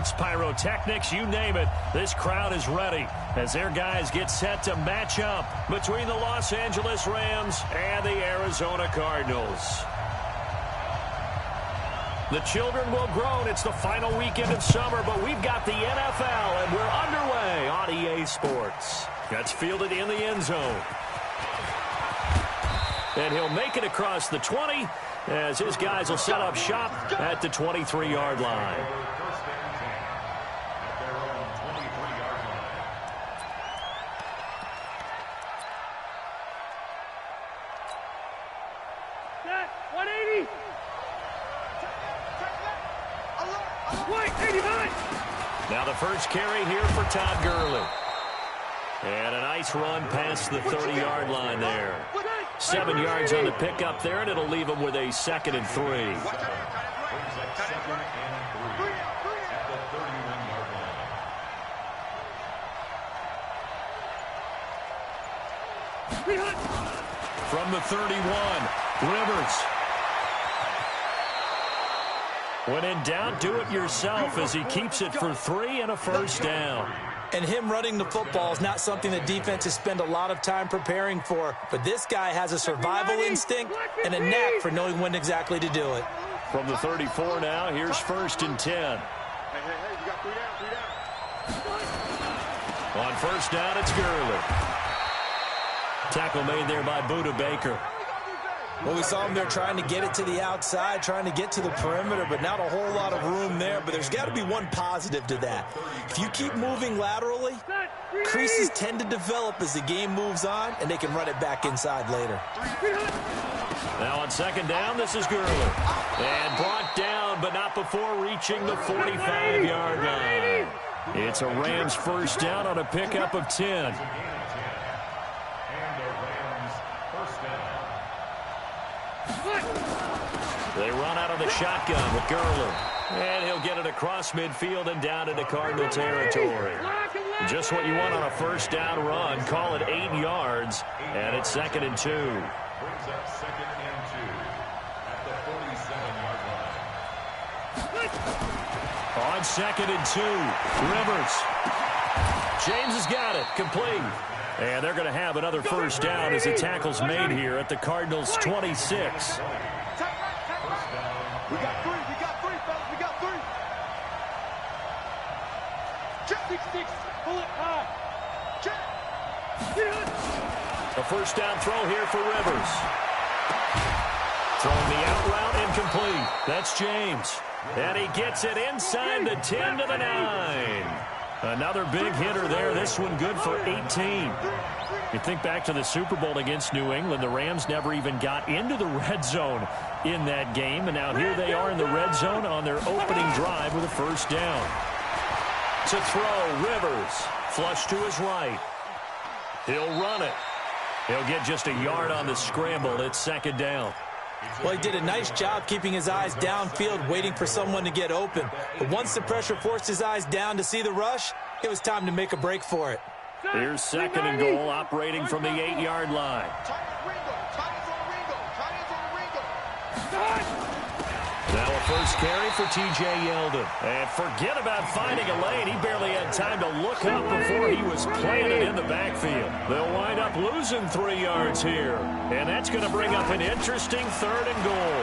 lights, pyrotechnics, you name it. This crowd is ready as their guys get set to match up between the Los Angeles Rams and the Arizona Cardinals. The children will groan. It's the final weekend of summer, but we've got the NFL, and we're underway on EA Sports. That's fielded in the end zone. And he'll make it across the 20 as his guys will set up shop at the 23-yard line. Now the first carry here for Todd Gurley. And a nice run past the 30-yard line there. 7 yards on the pickup there, and it'll leave him with a 2nd and 3. From the 31, Rivers. When in doubt, do it yourself as he keeps it for 3 and a first down. And him running the football is not something that defenses spend a lot of time preparing for. But this guy has a survival instinct and a knack for knowing when exactly to do it. From the 34 now, here's 1st and 10. You got 3 down. On first down, it's Gurley. Tackle made there by Buda Baker. Well, we saw him there trying to get it to the outside, trying to get to the perimeter, but not a whole lot of room there. But there's got to be one positive to that. If you keep moving laterally, creases tend to develop as the game moves on, and they can run it back inside later. Now on 2nd down, this is Gurley. And brought down, but not before reaching the 45-yard line. It's a Rams first down on a pickup of 10. They run out of the shotgun with Gurley. And he'll get it across midfield and down into Cardinal territory. Just what you want on a first down run. Call it 8 yards. And it's 2nd and 2. Brings up 2nd and 2 at the 47-yard line. On 2nd and 2, Rivers. James has got it. Complete. And they're going to have another first down as the tackle's made here at the Cardinals' 26. We got 3, fellas, we got 3. Check 6, pull it high. Check. A first down throw here for Rivers. Throwing the out route incomplete. That's James. And he gets it inside the 10 to the 9. Another big hitter there. This one good for 18. You think back to the Super Bowl against New England, the Rams never even got into the red zone in that game, and now here they are in the red zone on their opening drive with a first down. To throw, Rivers, flush to his right. He'll run it. He'll get just a yard on the scramble. It's 2nd down. Well, he did a nice job keeping his eyes downfield, waiting for someone to get open. But once the pressure forced his eyes down to see the rush, it was time to make a break for it. Here's 2nd and goal, operating from the 8-yard line. Now a first carry for T.J. Yeldon. And forget about finding a lane. He barely had time to look up before he was planted in the backfield. They'll wind up losing 3 yards here. And that's going to bring up an interesting 3rd and goal.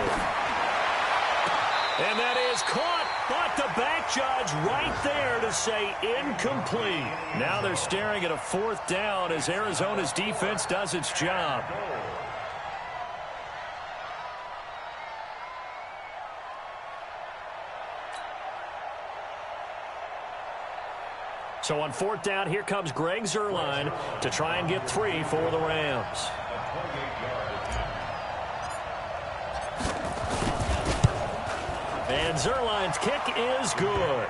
And that is caught. But the back judge right there to say incomplete. Now they're staring at a 4th down as Arizona's defense does its job. So on 4th down, here comes Greg Zuerlein to try and get 3 for the Rams. And Zuerlein's kick is good.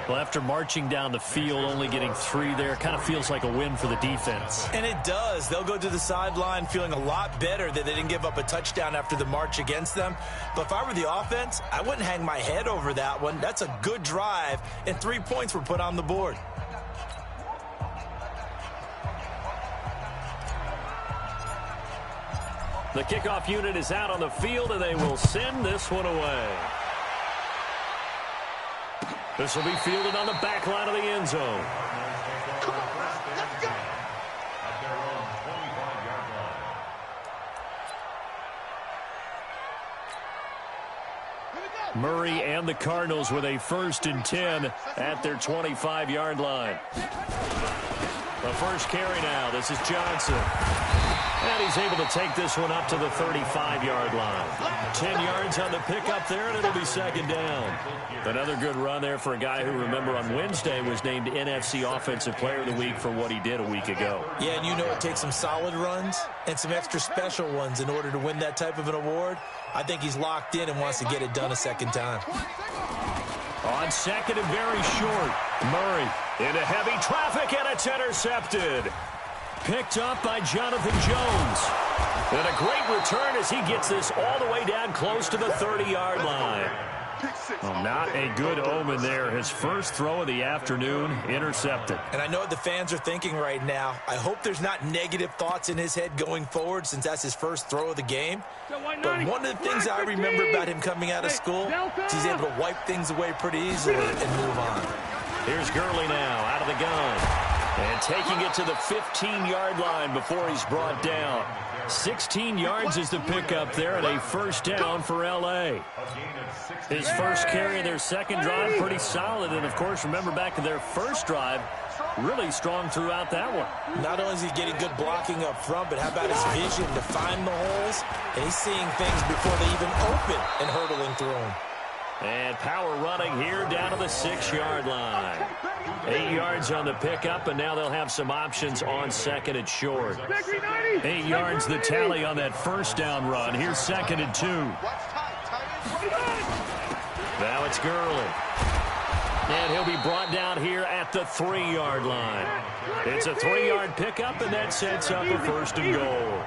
Well, after marching down the field, only getting 3 there, kind of feels like a win for the defense. And it does. They'll go to the sideline feeling a lot better that they didn't give up a touchdown after the march against them. But if I were the offense, I wouldn't hang my head over that one. That's a good drive, and 3 points were put on the board. The kickoff unit is out on the field, and they will send this one away. This will be fielded on the back line of the end zone. Come on, let's go. At their own 25-yard line. Murray and the Cardinals with a 1st and 10 at their 25-yard line. The first carry now. This is Johnson. And he's able to take this one up to the 35-yard line. 10 yards on the pickup there, and it'll be 2nd down. Another good run there for a guy who, remember, on Wednesday was named NFC Offensive Player of the Week for what he did a week ago. Yeah, and you know it takes some solid runs and some extra special ones in order to win that type of an award. I think he's locked in and wants to get it done a second time. On second and very short, Murray into heavy traffic, and it's intercepted. Picked up by Jonathan Jones. And a great return as he gets this all the way down close to the 30-yard line. Well, not a good omen there. His first throw of the afternoon, intercepted. And I know what the fans are thinking right now. I hope there's not negative thoughts in his head going forward since that's his first throw of the game. But one of the things I remember about him coming out of school is he's able to wipe things away pretty easily and move on. Here's Gurley now out of the gun. And taking it to the 15-yard line before he's brought down. 16 yards is the pickup there, and a 1st down for L.A. His first carry of their second drive, pretty solid. And, of course, remember back to their first drive, really strong throughout that one. Not only is he getting good blocking up front, but how about his vision to find the holes? And he's seeing things before they even open and hurtling through them. And power running here down to the 6-yard line. 8 yards on the pickup, and now they'll have some options on second and short. 8 yards the tally on that 1st down run. Here's 2nd and 2. Now it's Gurley. And he'll be brought down here at the 3-yard line. It's a 3-yard pickup, and that sets up a 1st and goal.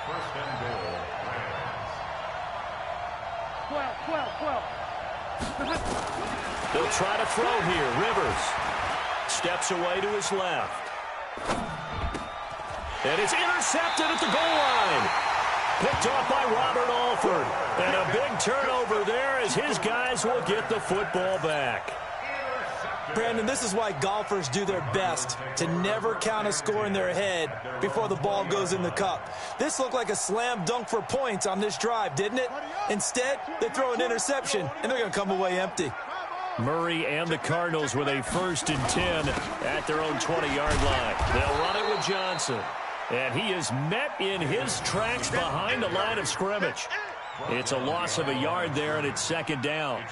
1st and goal. 12. They'll try to throw here. Rivers steps away to his left. And it's intercepted at the goal line. Picked off by Robert Alford. And a big turnover there as his guys will get the football back. Brandon, this is why golfers do their best to never count a score in their head before the ball goes in the cup. This looked like a slam dunk for points on this drive, didn't it? Instead, they throw an interception, and they're going to come away empty. Murray and the Cardinals with a 1st and 10 at their own 20-yard line. They'll run it with Johnson. And he is met in his tracks behind the line of scrimmage. It's a loss of a yard there, and it's 2nd down.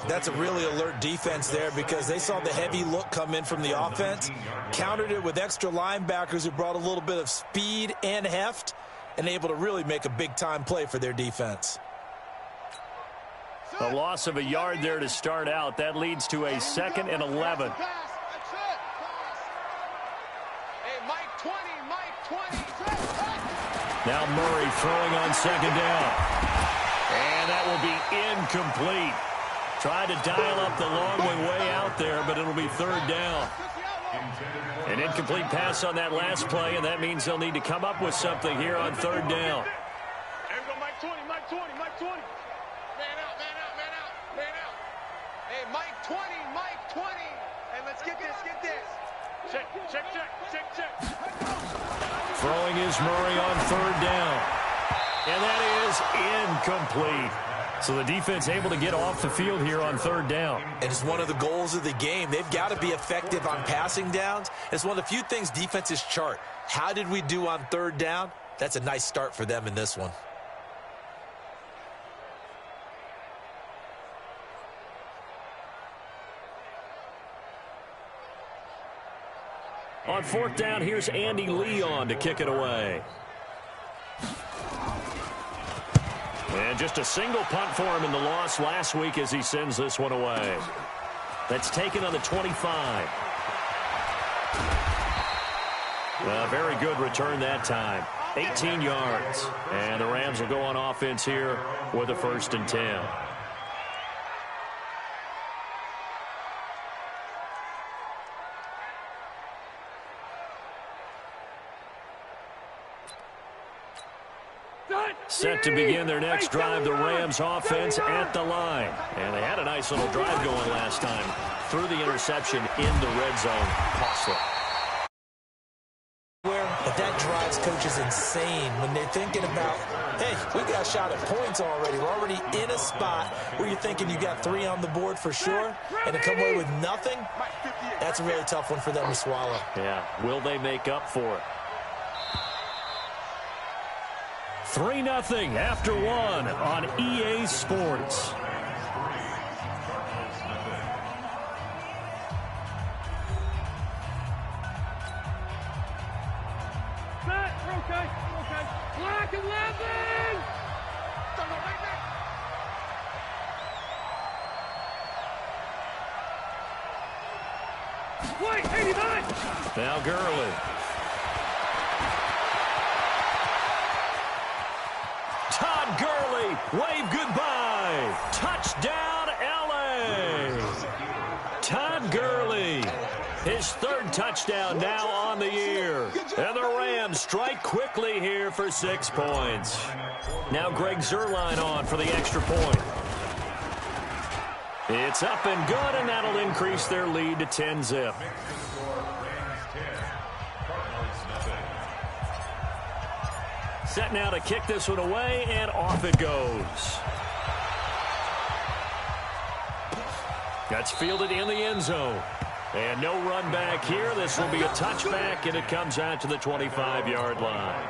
That's a really alert defense there because they saw the heavy look come in from the offense, countered it with extra linebackers who brought a little bit of speed and heft, and able to really make a big-time play for their defense. A loss of a yard there to start out. That leads to a 2nd and 11. Now Murray throwing on 2nd down. And that will be incomplete. Tried to dial up the long way out there, but it'll be 3rd down. An incomplete pass on that last play, and that means they'll need to come up with something here on 3rd down. Here we go, Mike 20. Man out. Hey, Mike 20. And let's get this. Check. Throwing is Murray on 3rd down. And that is incomplete. So the defense able to get off the field here on 3rd down. And it's one of the goals of the game. They've got to be effective on passing downs. It's one of the few things defenses chart. How did we do on 3rd down? That's a nice start for them in this one. On 4th down, here's Andy Leon to kick it away. And just a single punt for him in the loss last week as he sends this one away. That's taken on the 25. A very good return that time. 18 yards. And the Rams will go on offense here with a 1st and 10. Set to begin their next drive, the Rams offense at the line. And they had a nice little drive going last time. Threw the interception in the red zone. Costly. But that drives coaches insane when they're thinking about, hey, we got a shot at points already. We're already in a spot where you're thinking you got 3 on the board for sure, and to come away with nothing, that's a really tough one for them to swallow. Yeah, will they make up for it? 3-0 after 1 on EA Sports. Black 11! Wait, 89! Now Gurley. Todd Gurley, wave goodbye. Touchdown, LA. Todd Gurley. His 3rd touchdown now on the year. And the Rams strike quickly here for 6 points. Now Greg Zuerlein on for the extra point. It's up and good, and that'll increase their lead to 10-zip. Set now to kick this one away, and off it goes. That's fielded in the end zone. And no run back here. This will be a touchback, and it comes out to the 25-yard line.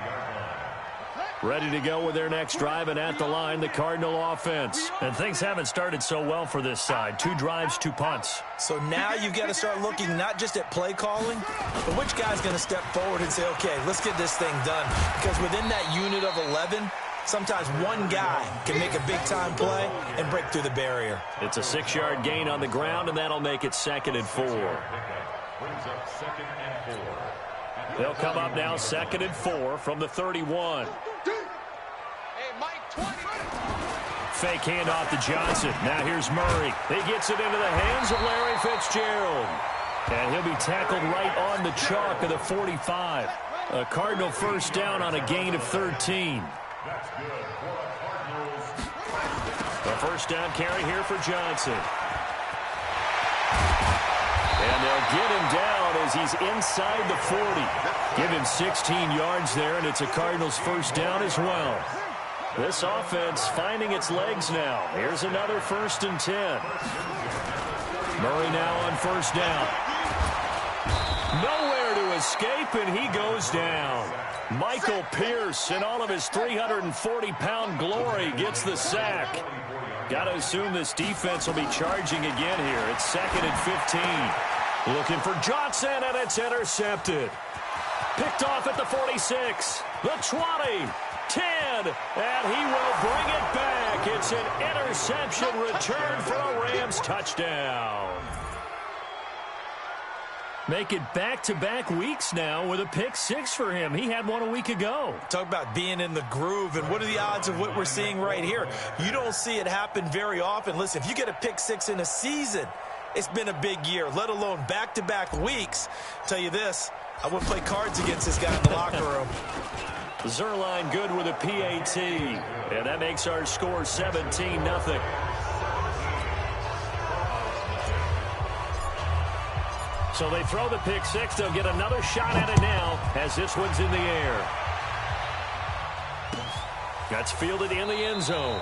Ready to go with their next drive, and at the line, the Cardinal offense. And things haven't started so well for this side. 2 drives, 2 punts. So now you've got to start looking not just at play calling, but which guy's going to step forward and say, okay, let's get this thing done. Because within that unit of 11, sometimes one guy can make a big-time play and break through the barrier. It's a 6-yard gain on the ground, and that'll make it 2nd and 4. They'll come up now 2nd and 4 from the 31. Hey, Mike, 20. Fake handoff to Johnson. Now here's Murray. He gets it into the hands of Larry Fitzgerald. And he'll be tackled right on the chalk of the 45. A Cardinal first down on a gain of 13. The first down carry here for Johnson. And they'll get him down as he's inside the 40. Give him 16 yards there, and it's a Cardinals first down as well. This offense finding its legs now. Here's another 1st and 10. Murray now on first down. Nowhere to escape, and he goes down. Michael Pierce, in all of his 340-pound glory, gets the sack. Got to assume this defense will be charging again here. It's 2nd and 15. Looking for Johnson, and it's intercepted. Picked off at the 46, the 20, 10, and he will bring it back. It's an interception return for a Rams touchdown. Make it back-to-back weeks now with a pick 6 for him. He had one a week ago. Talk about being in the groove, and what are the odds of what we're seeing right here? You don't see it happen very often. Listen, if you get a pick 6 in a season, it's been a big year, let alone back-to-back weeks. Tell you this, I wouldn't play cards against this guy in the locker room. Zuerlein good with a PAT, and that makes our score 17-0. So they throw the pick 6. They'll get another shot at it now as this one's in the air. That's fielded in the end zone.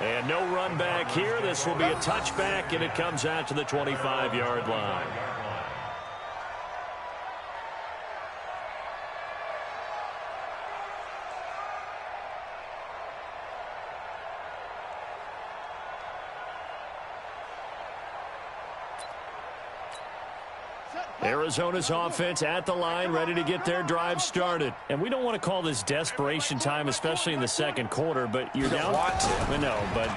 And no run back here. This will be a touchback, and it comes out to the 25-yard line. Arizona's offense at the line, ready to get their drive started. And we don't want to call this desperation time, especially in the second quarter, but you're down. Want to. No, but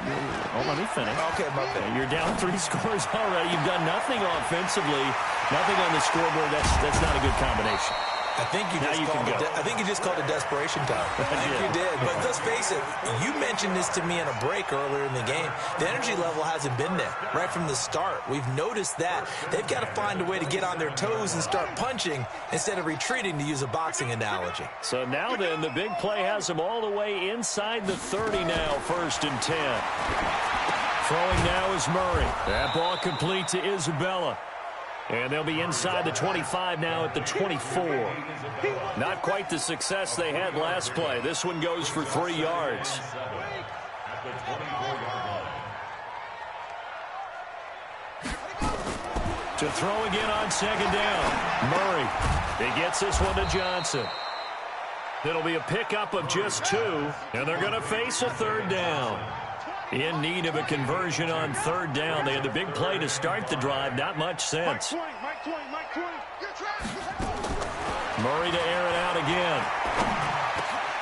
let me finish. Okay, my bad. You're down 3 scores already. You've done nothing offensively, nothing on the scoreboard. That's not a good combination. I think you just called a desperation time. I think you did. But let's face it, you mentioned this to me in a break earlier in the game. The energy level hasn't been there right from the start. We've noticed that. They've got to find a way to get on their toes and start punching instead of retreating, to use a boxing analogy. So now then, the big play has them all the way inside the 30 now, 1st and 10. Throwing now is Murray. That ball complete to Isabella. And they'll be inside the 25 now at the 24. Not quite the success they had last play. This one goes for 3 yards. To throw again on 2nd down. Murray. He gets this one to Johnson. It'll be a pickup of just 2, and they're going to face a 3rd down. In need of a conversion on 3rd down. They had the big play to start the drive. Not much sense. Murray to air it out again.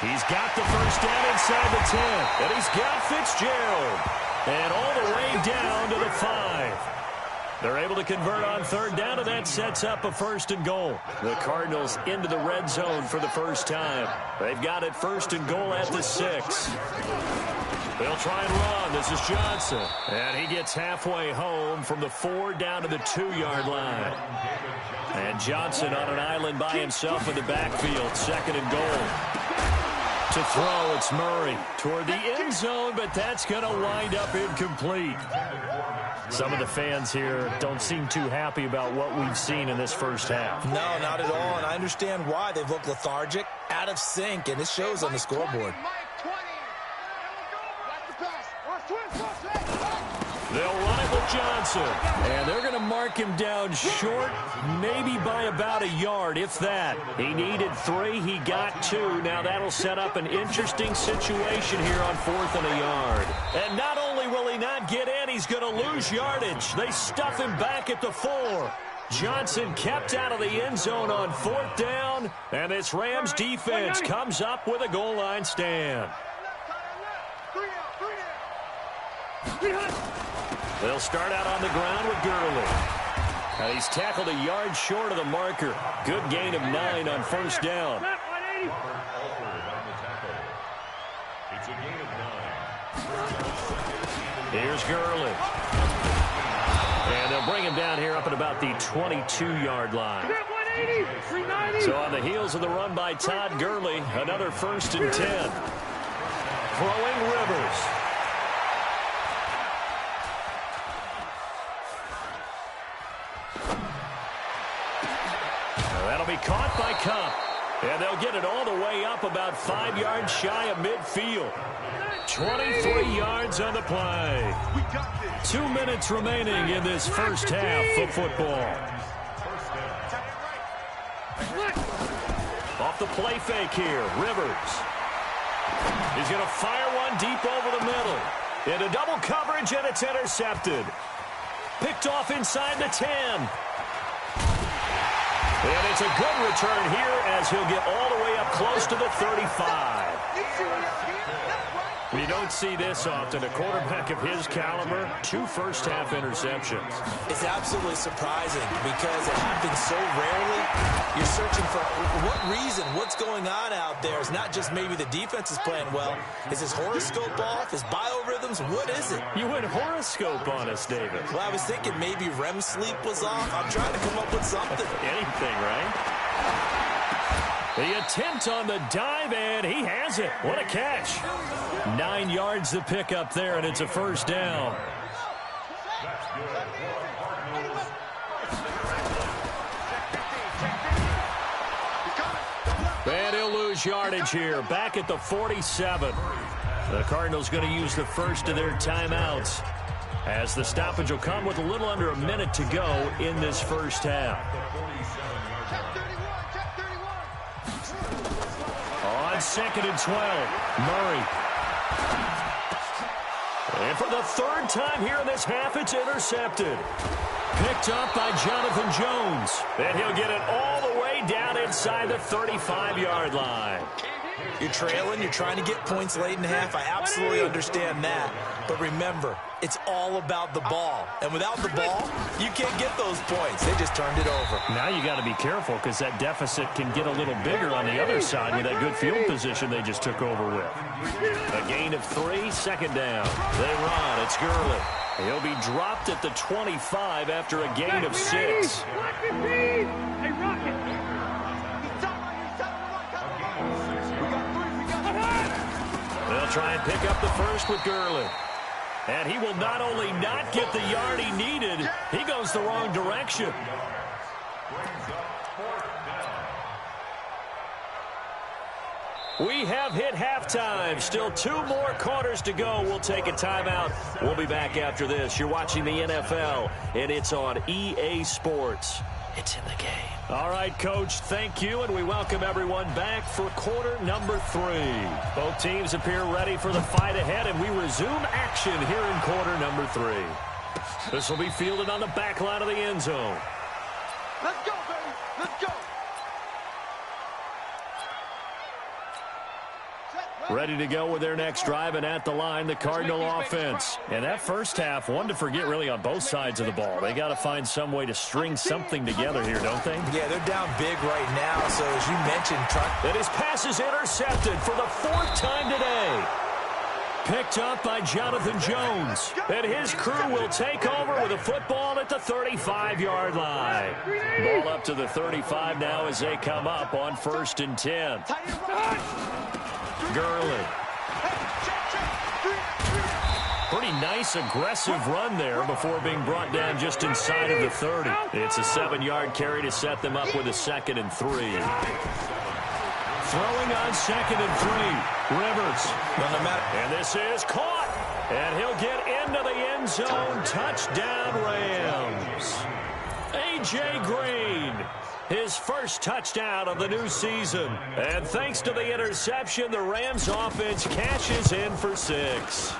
He's got the 1st down inside the 10. And he's got Fitzgerald. And all the way down to the 5. They're able to convert on 3rd down, and that sets up a 1st and goal. The Cardinals into the red zone for the first time. They've got it 1st and goal at the 6. They'll try and run. This is Johnson. And he gets halfway home from the 4 down to the 2-yard line. And Johnson on an island by himself in the backfield. 2nd and goal. To throw, it's Murray toward the end zone, but that's going to wind up incomplete. Some of the fans here don't seem too happy about what we've seen in this first half. No, not at all, and I understand why. They've looked lethargic, out of sync, and it shows on the scoreboard. They'll run it with Johnson. And they're going to mark him down short, maybe by about a yard, if that. He needed 3. He got 2. Now that'll set up an interesting situation here on 4th and a yard. And not only will he not get in, he's going to lose yardage. They stuff him back at the 4. Johnson kept out of the end zone on 4th down. And this Rams defense comes up with a goal line stand. They'll start out on the ground with Gurley. And he's tackled a yard short of the marker. Good gain of 9 on 1st down. Here's Gurley. And they'll bring him down here up at about the 22-yard line. So on the heels of the run by Todd Gurley, another 1st and 10. Throwing Rivers. That'll be caught by Cup. And they'll get it all the way up about 5 yards shy of midfield. 23 yards on the play. 2 minutes remaining in this first half of football. Off the play fake here, Rivers. He's going to fire one deep over the middle. Into double coverage, and it's intercepted. Picked off inside the 10. And it's a good return here as he'll get all the way up close to the 35. We don't see this often. A quarterback of his caliber, 2 first-half interceptions. It's absolutely surprising because it happens so rarely. You're searching for what reason, what's going on out there. It's not just maybe the defense is playing well. Is his horoscope off? His biorhythms? What is it? You went horoscope on us, David. Well, I was thinking maybe REM sleep was off. I'm trying to come up with something. Anything, right? The attempt on the dive, and he has it. What a catch. 9 yards to pick up there, and it's a 1st down. And he'll lose yardage here. Back at the 47. The Cardinals going to use the first of their timeouts, as the stoppage will come with a little under a minute to go in this first half. On 2nd and 12, Murray. And for the 3rd time here in this half, it's intercepted. Picked up by Jonathan Jones. And he'll get it all the way down inside the 35-yard line. You're trailing, you're trying to get points late in half. I absolutely understand that. But remember, it's all about the ball. And without the ball, you can't get those points. They just turned it over. Now you got to be careful because that deficit can get a little bigger on the other side with that good field position they just took over with. A gain of 3, second down. They run. It's Gurley. He'll be dropped at the 25 after a gain of 6. They'll try and pick up the first with Gurley. And he will not only not get the yard he needed, he goes the wrong direction. We have hit halftime. Still 2 more quarters to go. We'll take a timeout. We'll be back after this. You're watching the NFL, and it's on EA Sports. It's in the game. All right, Coach, thank you, and we welcome everyone back for quarter number 3. Both teams appear ready for the fight ahead, and we resume action here in quarter number 3. This will be fielded on the back line of the end zone. Let's go, baby. Let's go. Ready to go with their next drive, and at the line, the Cardinal offense. And that first half, one to forget really on both sides of the ball. They got to find some way to string something together here, don't they? Yeah, they're down big right now, so as you mentioned, and his pass is intercepted for the 4th time today. Picked up by Jonathan Jones. And his crew will take over with a football at the 35-yard line. Ball up to the 35 now as they come up on 1st and 10. Gurley. Pretty nice, aggressive run there before being brought down just inside of the 30. It's a 7-yard carry to set them up with a 2nd and 3. Throwing on 2nd and 3. Rivers. And this is caught. And he'll get into the end zone. Touchdown, Rams. A.J. Green. His first touchdown of the new season. And thanks to the interception, the Rams offense cashes in for 6.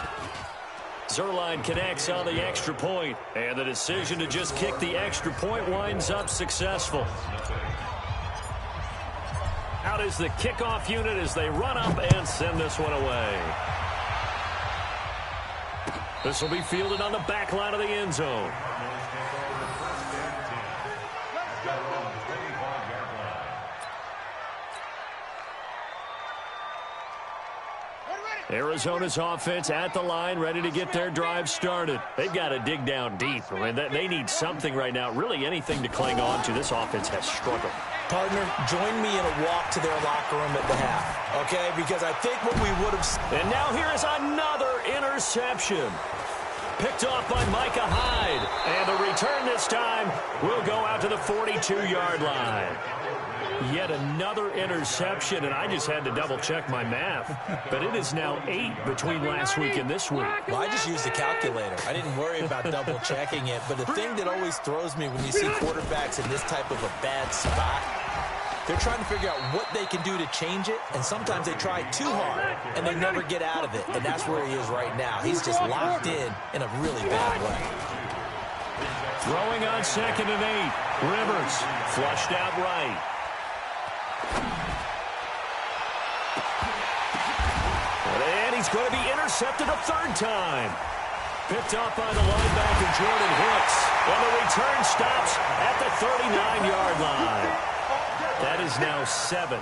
Zerline connects on the extra point, and the decision to just kick the extra point winds up successful. Out is the kickoff unit as they run up and send this one away. This will be fielded on the back line of the end zone. Arizona's offense at the line, ready to get their drive started. They've got to dig down deep. I mean, they need something right now, really anything to cling on to. This offense has struggled. Partner, join me in a walk to their locker room at the half, okay? Because I think what we would have... And now here is another interception. Picked off by Micah Hyde. And the return this time will go out to the 42-yard line. Yet another interception, and I just had to double-check my math. But it is now 8 between last week and this week. Well, I just used the calculator. I didn't worry about double-checking it. But the thing that always throws me when you see quarterbacks in this type of a bad spot, they're trying to figure out what they can do to change it, and sometimes they try too hard, and they never get out of it. And that's where he is right now. He's just locked in a really bad way. Throwing on 2nd and 8. Rivers flushed out right. And he's going to be intercepted a 3rd time. Picked up by the linebacker, Jordan Hicks. And the return stops at the 39-yard line. That is now 7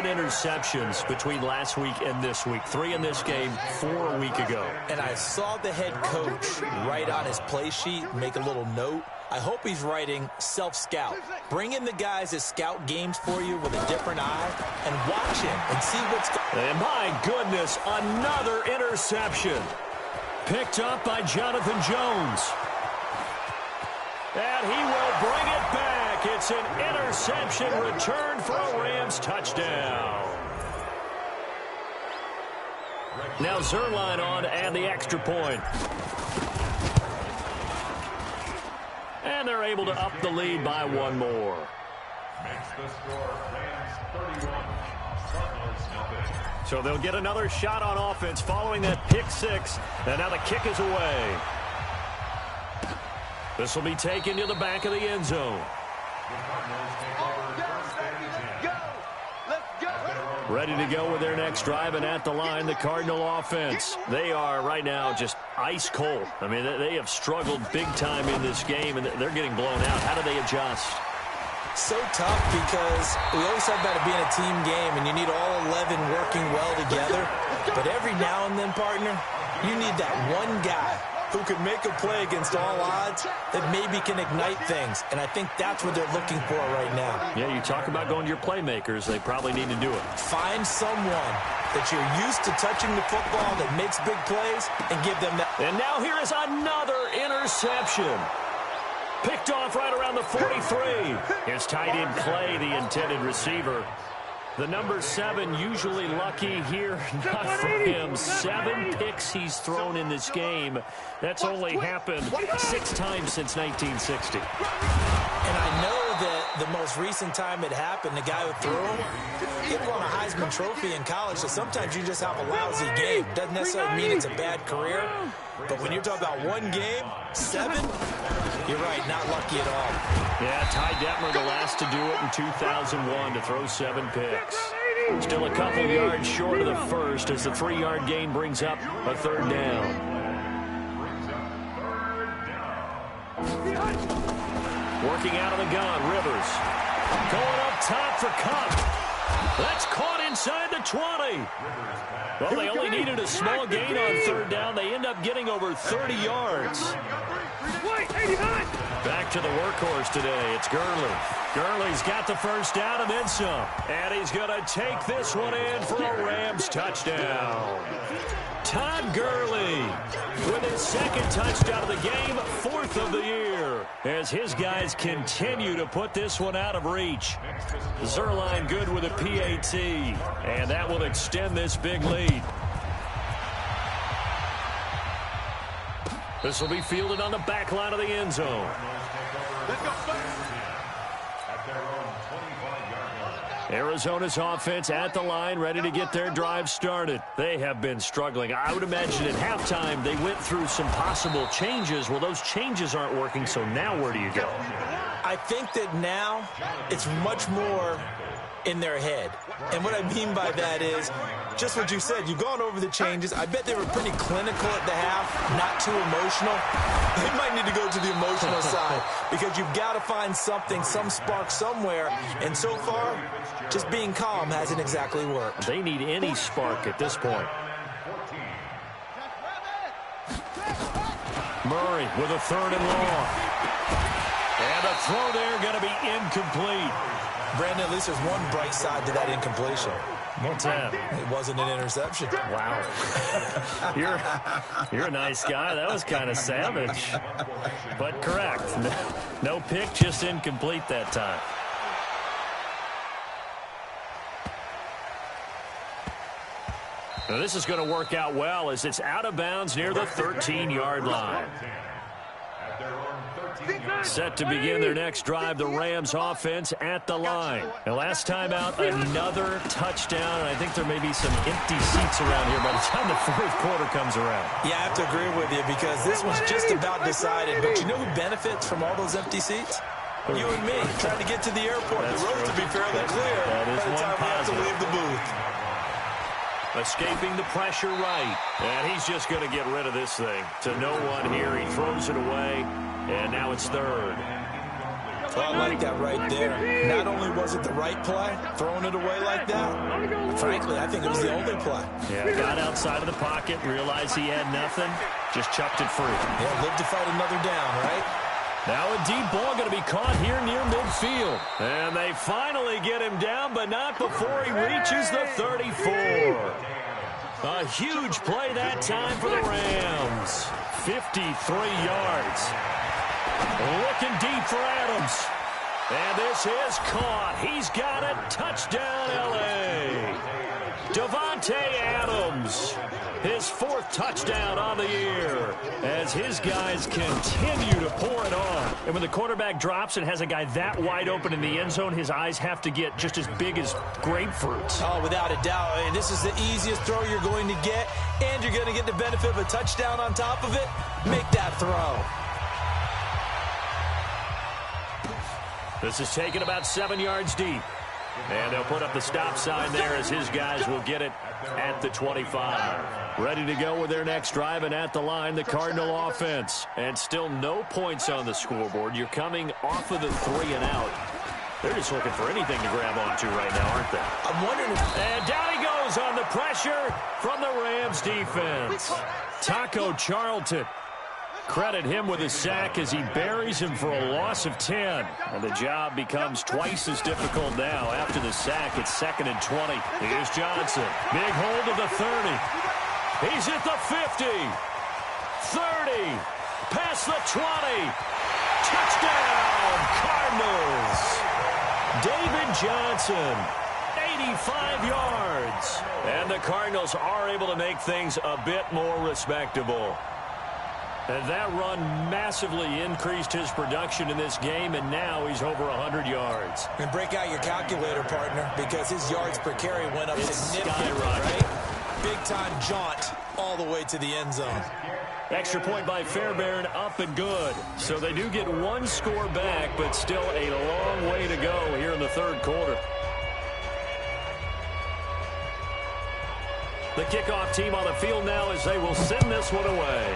interceptions between last week and this week. 3 in this game, 4 a week ago. And I saw the head coach write on his play sheet, make a little note. I hope he's writing self-scout. Bring in the guys that scout games for you with a different eye and watch him and see what's going on. And my goodness, another interception. Picked up by Jonathan Jones. And he will bring it back. It's an interception return for a Rams touchdown. Now Zerline on and the extra point. And they're able to up the lead by 1 more. Makes the score Rams 31, Cardinals nothing. So they'll get another shot on offense following that pick 6. And now the kick is away. This will be taken to the back of the end zone. The Cardinals take over 1st and 10. Let's go. Ready to go with their next drive, and at the line, the Cardinal offense. They are right now just ice cold. I mean, they have struggled big time in this game, and they're getting blown out. How do they adjust? So tough because we always talk about it being a team game, and you need all 11 working well together. But every now and then, partner, you need that one guy who can make a play against all odds that maybe can ignite things. And I think that's what they're looking for right now. Yeah, you talk about going to your playmakers. They probably need to do it. Find someone that you're used to touching the football that makes big plays and give them that. And now here is another interception. Picked off right around the 43. Here's tight end Clay, the intended receiver. The number 7 usually lucky here, not for him. 7 picks he's thrown in this game. That's only happened 6 times since 1960. And I know that the most recent time it happened, the guy who threw him, he won a Heisman Trophy in college, so sometimes you just have a lousy game. Doesn't necessarily mean it's a bad career, but when you're talking about one game, 7, you're right, not lucky at all. Yeah, Ty Detmer the last to do it in 2001 to throw 7 picks. Still a couple yards short of the first as the 3-yard gain brings up a 3rd down. Working out of the gun, Rivers. Going up top for Cup. That's caught inside the 20. Well, they only needed a small gain on 3rd down. They end up getting over 30 yards. Back to the workhorse today. It's Gurley. Gurley's got the first down and then some. And he's going to take this one in for a Rams touchdown. Todd Gurley with his 2nd touchdown of the game, 4th of the year, as his guys continue to put this one out of reach. Zerline good with a PAT, and that will extend this big lead. This will be fielded on the back line of the end zone. Arizona's offense at the line, ready to get their drive started. They have been struggling. I would imagine at halftime they went through some possible changes. Well, those changes aren't working, so now where do you go? I think that now it's much more in their head. And what I mean by that is just what you said. You've gone over the changes. I bet they were pretty clinical at the half, not too emotional. They might need to go to the emotional side because you've got to find something, some spark somewhere. And so far, just being calm hasn't exactly worked. They need any spark at this point. Murray with a 3rd and long. And a throw there going to be incomplete. Brandon, at least there's one bright side to that incompletion. What's that? It wasn't an interception. Wow. You're a nice guy. That was kind of savage. But correct. No pick, just incomplete that time. Now this is going to work out well as it's out of bounds near the 13-yard line. Set to begin their next drive, the Rams offense at the line. And last time out, another touchdown. And I think there may be some empty seats around here by the time the 4th quarter comes around. Yeah, I have to agree with you because this one's just about decided. But you know who benefits from all those empty seats? You and me, trying to get to the airport. That's the roads true. will be fairly clear that is by the time we have to positive. leave the booth. Escaping the pressure right. And he's just going to get rid of this thing. To no one here. He throws it away. And now it's 3rd. Well, I like that right there. Not only was it the right play, throwing it away like that, frankly, I think it was the only play. Yeah, got outside of the pocket, realized he had nothing, just chucked it free. Yeah, live to fight another down, right? Now a deep ball going to be caught here near midfield. And they finally get him down, but not before he reaches the 34. A huge play that time for the Rams. 53 yards. Looking deep for Adams. And this is caught. He's got it. Touchdown, L.A. Davante Adams. His 4th touchdown on the year as his guys continue to pour it on. And when the quarterback drops and has a guy that wide open in the end zone, his eyes have to get just as big as grapefruits. Oh, without a doubt. And this is the easiest throw you're going to get, and you're going to get the benefit of a touchdown on top of it. Make that throw. This is taken about 7 yards deep. And they'll put up the stop sign there as his guys will get it at the 25. Ready to go with their next drive, and at the line, the Cardinal offense. And still no points on the scoreboard. You're coming off of the 3 and out. They're just looking for anything to grab onto right now, aren't they? I'm wondering if... And down he goes on the pressure from the Rams defense. Taco Charlton. Credit him with a sack as he buries him for a loss of 10. And the job becomes twice as difficult now. After the sack, it's 2nd and 20. Here's Johnson. Big hold of the 30. He's at the 50. 30. Past the 20. Touchdown, Cardinals. David Johnson. 85 yards. And the Cardinals are able to make things a bit more respectable. And that run massively increased his production in this game, and now he's over 100 yards. And break out your calculator, partner, because his yards per carry went up significantly, skyrocketed. right? Big-time jaunt all the way to the end zone. Extra point by Fairbairn, up and good. So they do get one score back, but still a long way to go here in the third quarter. The kickoff team on the field now as they will send this one away.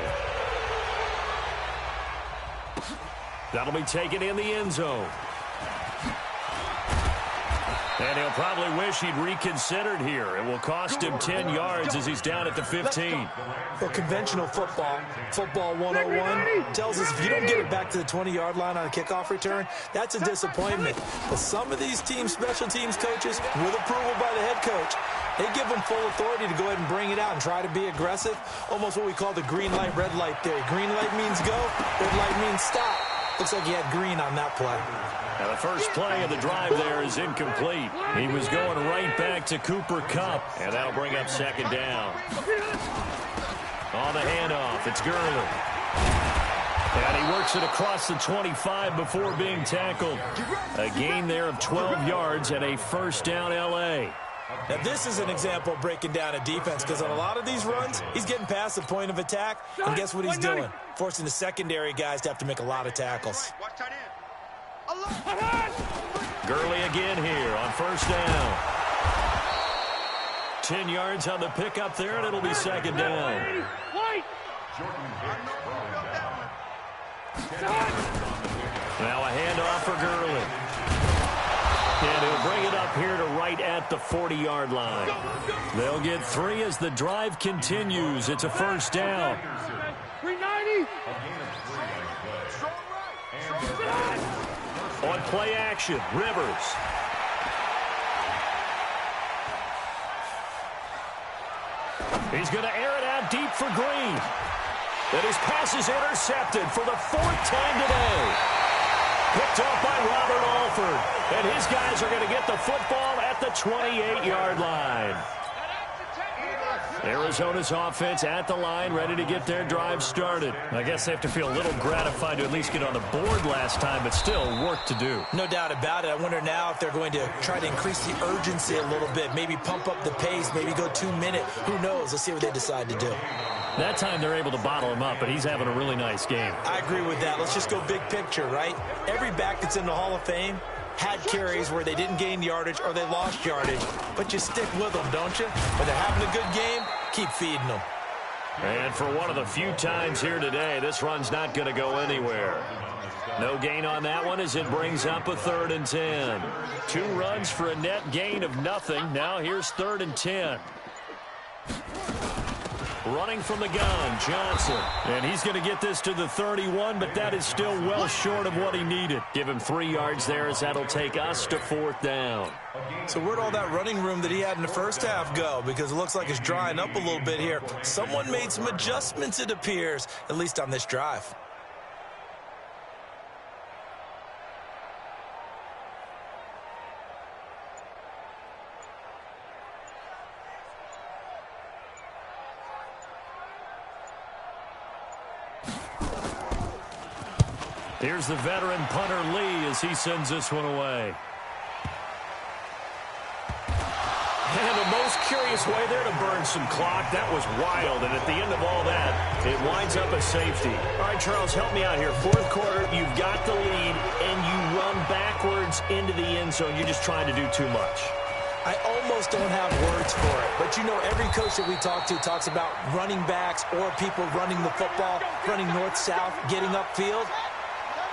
That'll be taken in the end zone. And he'll probably wish he'd reconsidered here. It will cost him 10 yards as he's down at the 15. Well, conventional football 101, tells us if you don't get it back to the 20-yard line on a kickoff return, that's a disappointment. But some of these team special teams coaches, with approval by the head coach, they give them full authority to go ahead and bring it out and try to be aggressive. Almost what we call the green light, red light theory. Green light means go, red light means stop. Looks like he had green on that play. Now the first play of the drive there is incomplete. He was going right back to Cooper Kupp, and that'll bring up 2nd down. On the handoff, it's Gurley. And he works it across the 25 before being tackled. A gain there of 12 yards and a 1st down L.A. Now, this is an example of breaking down a defense, because on a lot of these runs, he's getting past the point of attack, and guess what he's doing? Forcing the secondary guys to have to make a lot of tackles. Gurley again here on 1st down. 10 yards on the pickup there, and it'll be 2nd down. Now a handoff for Gurley. And he'll bring it up here to right at the 40-yard line. They'll get 3 as the drive continues. It's a 1st down. 390. On play action, Rivers. He's going to air it out deep for Green. And his pass is intercepted for the 4th time today. Picked off by Robert Alford. And his guys are going to get the football at the 28-yard line. Arizona's offense at the line, ready to get their drive started. I guess they have to feel a little gratified to at least get on the board last time, but still work to do. No doubt about it. I wonder now if they're going to try to increase the urgency a little bit, maybe pump up the pace, maybe go 2-minute. Who knows? Let's see what they decide to do. That time they're able to bottle him up, but he's having a really nice game. I agree with that. Let's just go big picture, right? Every back that's in the Hall of Fame had carries where they didn't gain yardage or they lost yardage, but you stick with them, don't you? When they're having a good game, keep feeding them. And for one of the few times here today, this run's not going to go anywhere. No gain on that one as it brings up a 3rd and 10. 2 runs for a net gain of nothing. Now here's 3rd and 10. Running from the gun, Johnson. And he's going to get this to the 31, but that is still well short of what he needed. Give him 3 yards there as that'll take us to 4th down. So where'd all that running room that he had in the first half go? Because it looks like it's drying up a little bit here. Someone made some adjustments, it appears, at least on this drive. Here's the veteran punter Lee as he sends this one away. And the most curious way there to burn some clock. That was wild, and at the end of all that, it winds up a safety. All right, Charles, help me out here. 4th quarter, you've got the lead, and you run backwards yards into the end zone, you're just trying to do too much. I almost don't have words for it. But, you know, every coach that we talk to talks about running backs or people running the football, running north-south, getting upfield.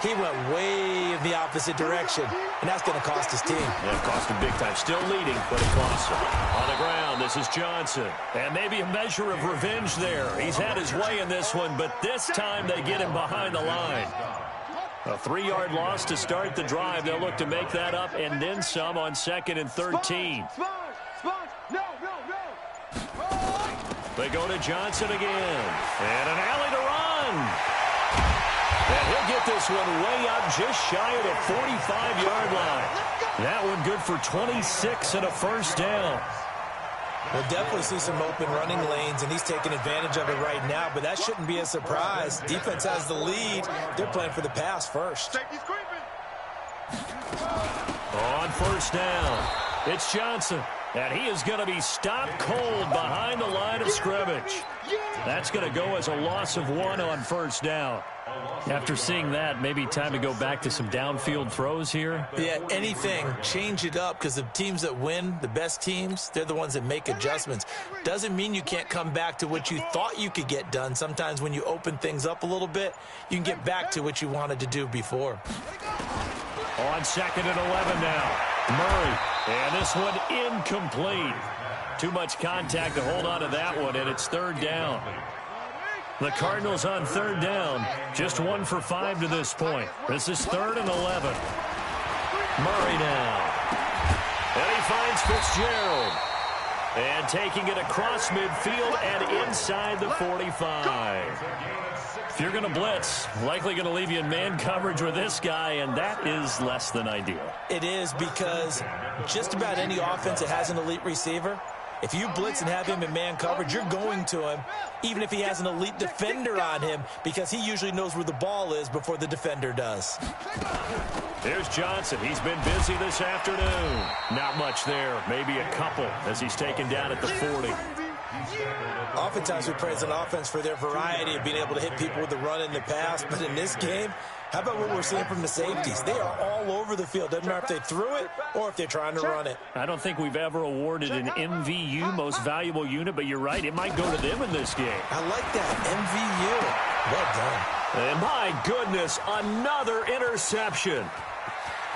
He went way in the opposite direction, and that's going to cost his team. Yeah, it cost him big time. Still leading, but it cost him. On the ground, this is Johnson. And maybe a measure of revenge there. He's had his way in this one, but this time they get him behind the line. A 3-yard loss to start the drive. They'll look to make that up and then some on 2nd and 13. They go to Johnson again. And an alley to run. And he'll get this one way up just shy of the 45-yard line. That one good for 26 and a first down. We'll definitely see some open running lanes, and he's taking advantage of it right now, but that shouldn't be a surprise. Defense has the lead. They're playing for the pass first. On first down, it's Johnson, and he is going to be stopped cold behind the line of scrimmage. That's going to go as a loss of 1 on first down. After seeing that, maybe time to go back to some downfield throws here. Yeah, anything. Change it up, because the teams that win, the best teams, they're the ones that make adjustments. Doesn't mean you can't come back to what you thought you could get done. Sometimes when you open things up a little bit, you can get back to what you wanted to do before. On 2nd and 11 now, Murray. And this one incomplete. Too much contact to hold on to that one, and it's 3rd down. The Cardinals on 3rd down, just 1 for 5 to this point. This is 3rd and 11. Murray now. And he finds Fitzgerald. And taking it across midfield and inside the 45. If you're going to blitz, likely going to leave you in man coverage with this guy, and that is less than ideal. It is, because just about any offense that has an elite receiver, if you blitz and have him in man coverage, you're going to him, even if he has an elite defender on him, because he usually knows where the ball is before the defender does. Here's Johnson. He's been busy this afternoon. Not much there. Maybe a couple as he's taken down at the 40. Oftentimes we praise an offense for their variety of being able to hit people with the run and the pass, but in this game, how about what we're seeing from the safeties? They are all over the field. Doesn't matter if they threw it or if they're trying to run it. I don't think we've ever awarded an MVU, most valuable unit, but you're right, it might go to them in this game. I like that, MVU. Well done. And my goodness, another interception.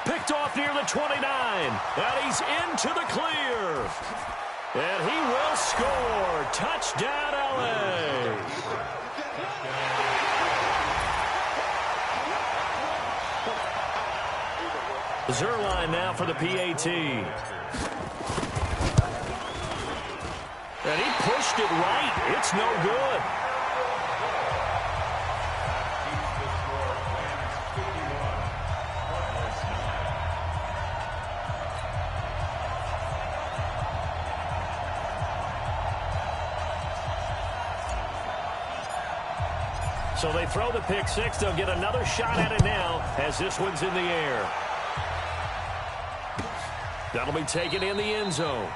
Picked off near the 29, and he's into the clear. And he will score. Touchdown, L.A. Zerline now for the PAT. And he pushed it right. It's no good. So they throw the pick six. They'll get another shot at it now as this one's in the air. That'll be taken in the end zone.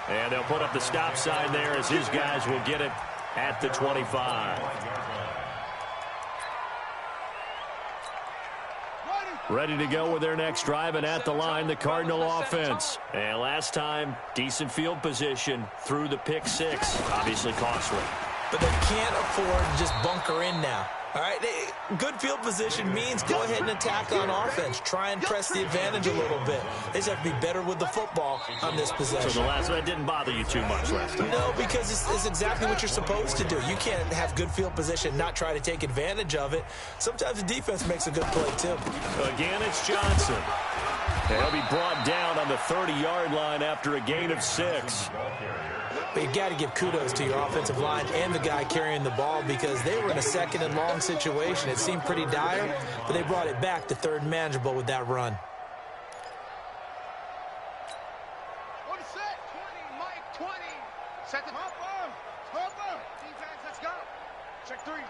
And they'll put up the stop sign there as his guys will get it at the 25. Ready to go with their next drive, and at the line, the Cardinal offense. And last time, decent field position through the pick six. Obviously costly. But they can't afford to just bunker in now. All right, good field position means go ahead and attack on offense. Try and press the advantage a little bit. They just have to be better with the football on this possession. So the last one didn't bother you too much last time? No, because it's exactly what you're supposed to do. You can't have good field position and not try to take advantage of it. Sometimes the defense makes a good play, too. Again, it's Johnson. And he'll be brought down on the 30-yard line after a gain of 6. But you got to give kudos to your offensive line and the guy carrying the ball, because they were in a second and long situation. It seemed pretty dire, but they brought it back to third manageable with that run. On the set, 20, Mike, 20. Set the hopper. Defense, let's go. Check three.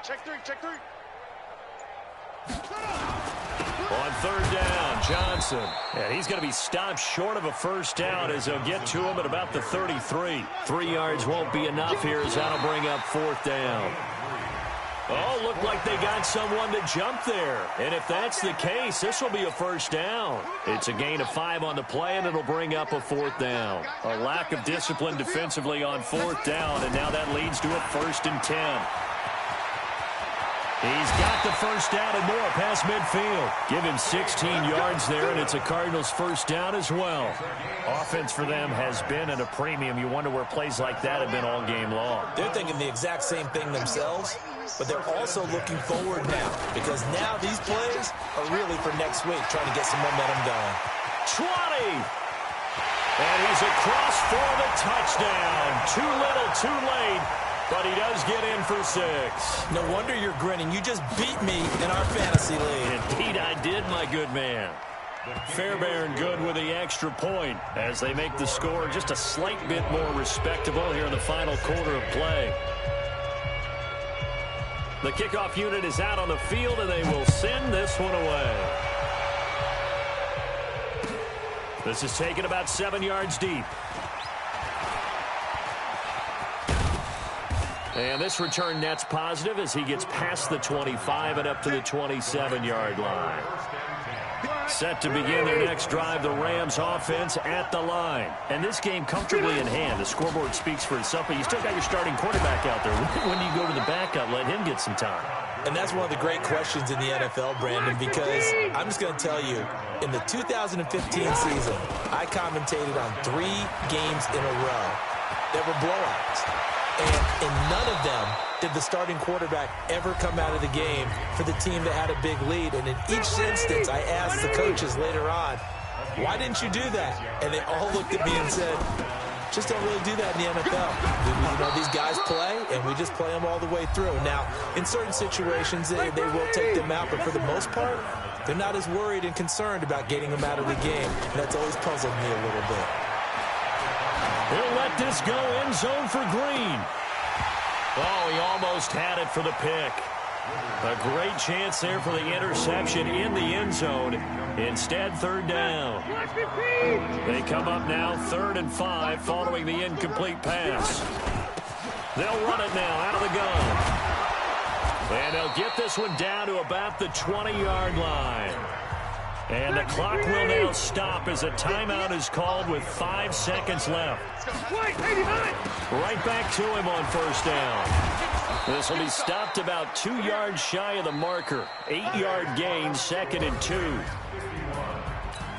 On third down, Johnson. And he's going to be stopped short of a first down as they'll get to him at about the 33. 3 yards won't be enough here as that'll bring up fourth down. Oh, looked like they got someone to jump there. And if that's the case, this will be a first down. It's a gain of 5 on the play, and it'll bring up a 4th down. A lack of discipline defensively on 4th down, and now that leads to a 1st and 10. He's got the first down and more past midfield. Give him 16 yards there, and it's a Cardinals first down as well. Offense for them has been at a premium. You wonder where plays like that have been all game long. They're thinking the exact same thing themselves, but they're also looking forward now because now these plays are really for next week, trying to get some momentum going. 20! And he's across for the touchdown. Too little, too late. But he does get in for 6. No wonder you're grinning. You just beat me in our fantasy league. Indeed I did, my good man. Fairbairn good with the extra point as they make the score just a slight bit more respectable here in the final quarter of play. The kickoff unit is out on the field, and they will send this one away. This is taken about 7 yards deep. And this return net's positive as he gets past the 25 and up to the 27-yard line. Set to begin their next drive, the Rams offense at the line. And this game comfortably in hand. The scoreboard speaks for itself, but you still got your starting quarterback out there. When do you go to the backup, let him get some time? And that's one of the great questions in the NFL, Brandon, because I'm just going to tell you, in the 2015 season, I commentated on 3 games in a row that were blowouts. And in none of them did the starting quarterback ever come out of the game for the team that had a big lead. And in each instance, I asked the coaches later on, why didn't you do that? And they all looked at me and said, just don't really do that in the NFL. You know, these guys play, and we just play them all the way through. Now, in certain situations, they will take them out, but for the most part, they're not as worried and concerned about getting them out of the game. And that's always puzzled me a little bit. He'll let this go end zone for Green. Oh, he almost had it for the pick. A great chance there for the interception in the end zone. Instead, 3rd down. They come up now 3rd and 5 following the incomplete pass. They'll run it now out of the gun. And they'll get this one down to about the 20-yard line. And the clock will now stop as a timeout is called with 5 seconds left. Right back to him on 1st down. This will be stopped about 2 yards shy of the marker. 8-yard gain, 2nd and 2.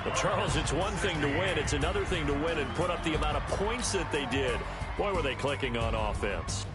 But Charles, it's one thing to win. It's another thing to win and put up the amount of points that they did. Boy, were they clicking on offense.